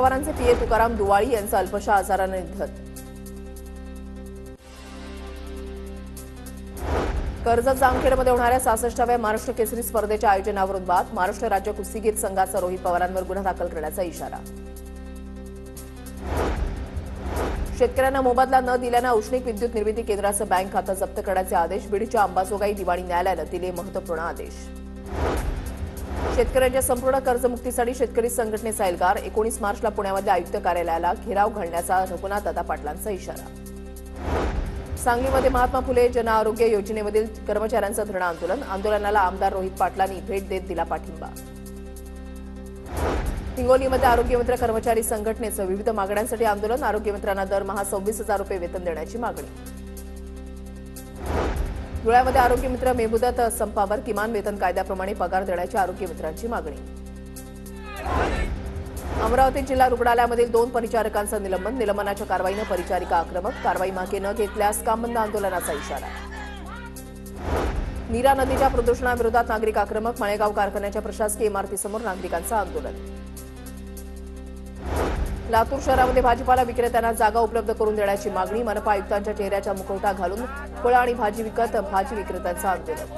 पवारांचे पीए तुकाराम दुवाळी यांचं अल्पशा आजाराने निधन. कर्जत जामखेडमध्ये होणाऱ्या 66व्या महाराष्ट्र केसरी स्पर्धेच्या आयोजनावरून वाद. महाराष्ट्र राज्य कुस्तीगीर संघाचा रोहित पवारांवर गुन्हा दाखल करण्याचा इशारा. शेतकऱ्यांना मोबदला न दिल्यानं औष्णिक विद्युत निर्मिती केंद्राचं बँक खातं जप्त करण्याचे आदेश. बीडच्या अंबाजोगाई दिवाणी न्यायालयानं दिले महत्त्वपूर्ण आदेश. शेतकऱ्यांच्या संपूर्ण कर्जमुक्तीसाठी शेतकरी संघटनेचा एल्गार. 19 मार्चला पुण्यामधल्या आयुक्त कार्यालयाला घेराव घालण्याचा रघुनाथदादा पाटलांचा इशारा. सांगलीमध्ये महात्मा फुले जन आरोग्य योजनेमधील कर्मचाऱ्यांचं धरणं आंदोलन. आंदोलनाला आमदार रोहित पाटलांनी भेट देत दिला पाठिंबा. हिंगोलीमध्ये आरोग्यमित्र कर्मचारी संघटनेचं विविध मागण्यांसाठी आंदोलन. आरोग्यमित्रांना दरमहा 26,000 रुपये वेतन देण्याची मागणी. धुळ्यामध्ये आरोग्यमित्र मेमुदत संपावर. किमान वेतन कायद्याप्रमाणे पगार देण्याची आरोग्यमित्रांची मागणी. अमरावती जिल्हा रुग्णालयामधील 2 परिचारकांचं निलंबन. निलंबनाच्या कारवाईनं परिचारिका आक्रमक. कारवाई मागे न घेतल्यास कामबंद आंदोलनाचा इशारा. नीरा नदीच्या प्रदूषणाविरोधात नागरिक आक्रमक. माळेगाव कारखान्याच्या प्रशासकीय इमारतीसमोर नागरिकांचं आंदोलन. लातूर शहरामध्ये भाजीपाला विक्रेत्यांना जागा उपलब्ध करून देण्याची मागणी. मनपा आयुक्तांच्या चेहऱ्याचा मुखवटा घालून फळं आणि भाजी विकत भाजी विक्रेत्यांचं आंदोलन.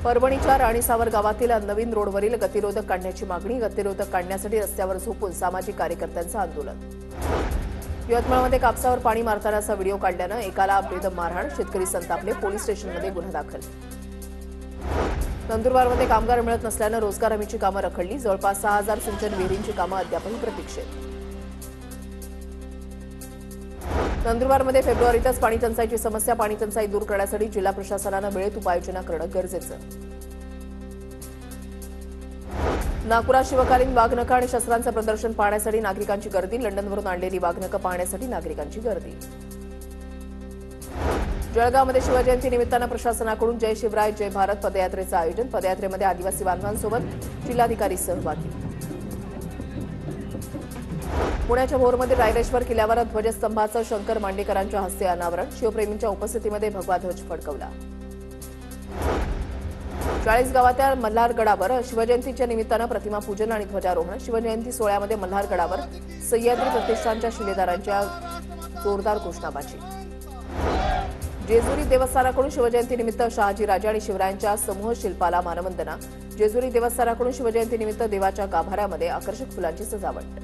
परभणीच्या राणीसावर गावातील नवीन रोडवरील गतिरोधक काढण्याची मागणी. गतिरोधक काढण्यासाठी रस्त्यावर झोपून सामाजिक कार्यकर्त्यांचं आंदोलन. यवतमाळमध्ये कापसावर पाणी मारतानाचा व्हिडिओ काढल्यानं एकाला बेदम मारहाण. शेतकरी संतापले. पोलीस स्टेशनमध्ये गुन्हा दाखल. नंदुरबारमध्ये कामगार मिळत नसल्यानं रोजगार हमीची कामं रखडली. जवळपास 6,000 सिंचन विहिरींची कामं अद्यापही प्रतीक्षेत. नंदुरबारमध्ये फेब्रुवारीतच पाणी टंचाईची समस्या. पाणी टंचाई दूर करण्यासाठी जिल्हा प्रशासनानं वेळेत उपाययोजना करणं गरजेचं. नागपुरात शिवकालीन वाघनखं आणि शस्त्रांचं प्रदर्शन पाहण्यासाठी नागरिकांची गर्दी. लंडनवरून आणलेली वाघनखं पाहण्यासाठी नागरिकांची गर्दी. जळगावमध्ये शिवजयंती निमित्तानं प्रशासनाकडून जय शिवराय जय भारत पदयात्रेचं आयोजन. पदयात्रेमध्ये आदिवासी बांधवांसोबत जिल्हाधिकारी सहभागी. पुण्याच्या भोरमध्ये रायरेश्वर किल्ल्यावर ध्वजस्तंभाचं शंकर मांडेकरांच्या हस्ते अनावरण. शिवप्रेमींच्या उपस्थितीमध्ये भगवा ध्वज फडकवला. 40 गावातील मल्हारगडावर शिवजयंतीच्या निमित्तानं प्रतिमा पूजन आणि ध्वजारोहण. शिवजयंती सोहळ्यामध्ये मल्हारगडावर सह्याद्री प्रतिष्ठानच्या शिलेदारांच्या जोरदार घोषणाबाजी. जेजुरी देवस्थानाकडून शिवजयंतीनिमित्त शहाजीराजे आणि शिवरायांच्या समूह शिल्पाला मानवंदना. जेजुरी देवस्थानाकडून शिवजयंतीनिमित्त देवाच्या गाभाऱ्यामध्ये आकर्षक फुलांची सजावट.